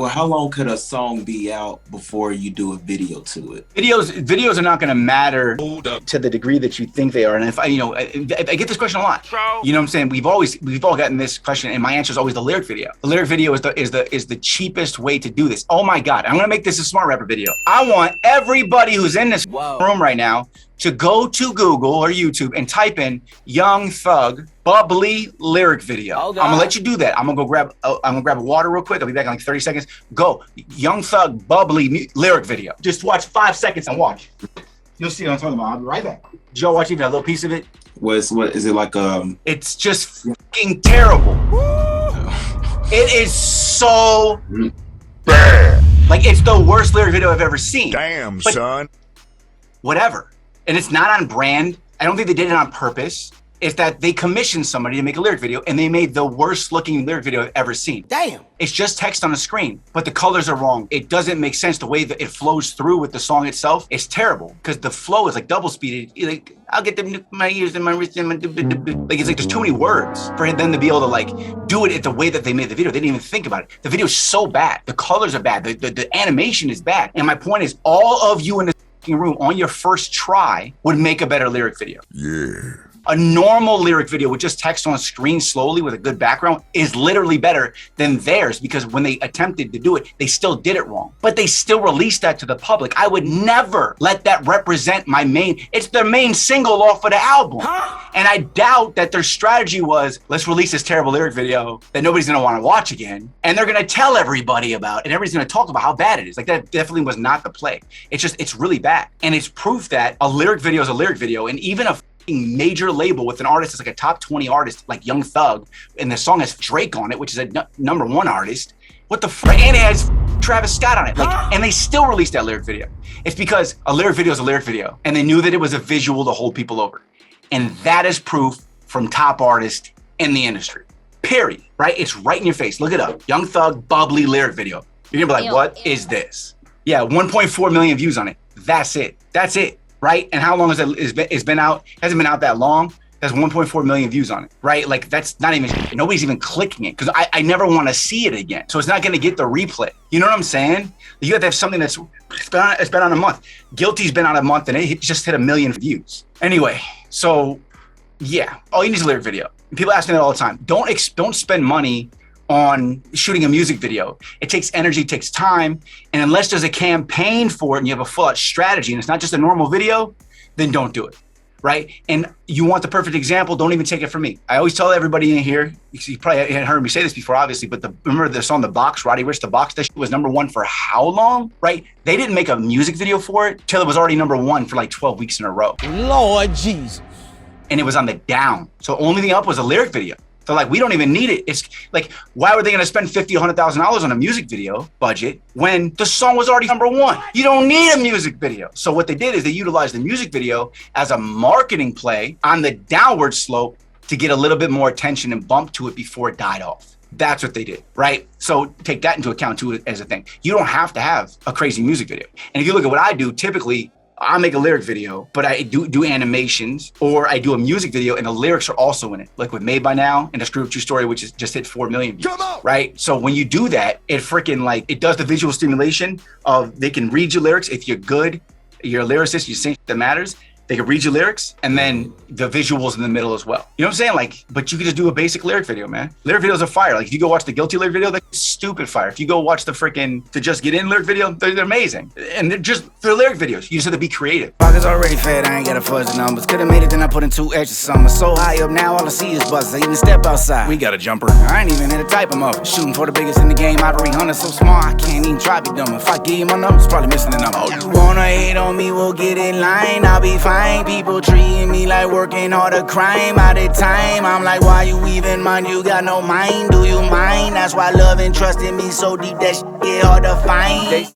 Well, how long could a song be out before you do a video to it? Videos are not going to matter to the degree that you think they are. And if I get this question a lot. You know what I'm saying? We've all gotten this question, and my answer is always the lyric video. The lyric video is the cheapest way to do this. Oh my God, I'm going to make this a Smart Rapper video. I want everybody who's in this room right now to go to Google or YouTube and type in Young Thug bubbly lyric video. I'm gonna let you do that. I'm gonna grab a water real quick. I'll be back in like 30 seconds. Go, Young Thug bubbly lyric video. Just watch 5 seconds and watch. You'll see what I'm talking about. I'll be right back. Did y'all watch even a little piece of it? What is it like? It's just fucking terrible. It is so bad. Like, it's the worst lyric video I've ever seen. Damn, son. Whatever. And it's not on brand. I don't think they did it on purpose. It's that they commissioned somebody to make a lyric video, and they made the worst looking lyric video I've ever seen. Damn. It's just text on a screen, but the colors are wrong. It doesn't make sense the way that it flows through with the song itself. It's terrible because the flow is like double speeded. Like, I'll get my ears and my wrist and my like, it's like there's too many words for them to be able to like do it the way that they made the video. They didn't even think about it. The video is so bad. The colors are bad. The animation is bad. And my point is, all of you in the room on your first try would make a better lyric video. Yeah. A normal lyric video with just text on screen slowly with a good background is literally better than theirs, because when they attempted to do it, they still did it wrong. But they still released that to the public. I would never let that represent it's their main single off of the album. And I doubt that their strategy was, let's release this terrible lyric video that nobody's gonna wanna watch again. And they're gonna tell everybody about, and everybody's gonna talk about how bad it is. Like, that definitely was not the play. It's really bad. And it's proof that a lyric video is a lyric video. And even a major label with an artist that's like a top 20 artist like Young Thug, and the song has Drake on it, which is a #1 artist. What the frick? And it has Travis Scott on it. Like, and they still released that lyric video. It's because a lyric video is a lyric video, and they knew that it was a visual to hold people over. And that is proof from top artists in the industry. Period. Right? It's right in your face. Look it up. Young Thug bubbly lyric video. You're gonna be like, what is this? Yeah, 1.4 million views on it. That's it. That's it. Right? And how long has it's been out? Hasn't been out that long. Has 1.4 million views on it, right? Like, that's not even, nobody's even clicking it, because I never want to see it again. So it's not going to get the replay. You know what I'm saying? You have to have something it's been on a month. Guilty's been on a month, and it just hit 1 million views. Anyway, so yeah, all you need is a lyric video. And people ask me that all the time. Don't spend money on shooting a music video. It takes energy, it takes time. And unless there's a campaign for it and you have a full out strategy and it's not just a normal video, then don't do it, right? And you want the perfect example, don't even take it from me. I always tell everybody in here, you probably haven't heard me say this before, obviously, but remember the song The Box, Roddy Ricch, The Box, that shit was #1 for how long, right? They didn't make a music video for it till it was already $1 for like 12 weeks in a row. Lord Jesus. And it was on the down. So only thing up was a lyric video. They're like, we don't even need it. It's like, why were they gonna spend $50,000 or $100,000 on a music video budget when the song was already #1? You don't need a music video. So what they did is they utilized the music video as a marketing play on the downward slope to get a little bit more attention and bump to it before it died off. That's what they did, right? So take that into account too as a thing. You don't have to have a crazy music video. And if you look at what I do, typically, I make a lyric video, but I do animations, or I do a music video and the lyrics are also in it. Like with Made By Now and the Screw Up True Story, which is just hit 4 million views, right? So when you do that, it freaking like, it does the visual stimulation of, they can read your lyrics. If you're good, you're a lyricist, you sing that matters. They can read your lyrics, and then the visuals in the middle as well. You know what I'm saying? Like, but you could just do a basic lyric video, man. Lyric videos are fire. Like, if you go watch the Guilty lyric video, that's stupid fire. If you go watch the freaking To Just Get In lyric video, they're amazing. And they're lyric videos. You just have to be creative. Pockets already fed, I ain't gotta fudge the numbers. Could've made it, then I put in 2 extra summers. So high up now, all I see is buzzers. I even step outside. We got a jumper. I ain't even here to type them up. Shooting for the biggest in the game, out of 300, so small, I can't even try to be dumb. If I give you my numbers, probably missing the number. You wanna hate on me, we'll get in line. I'll be fine. People treating me like working all the crime out of time. I'm like, why you even mind? You got no mind, do you mind? That's why love and trust in me so deep that shit get hard to find.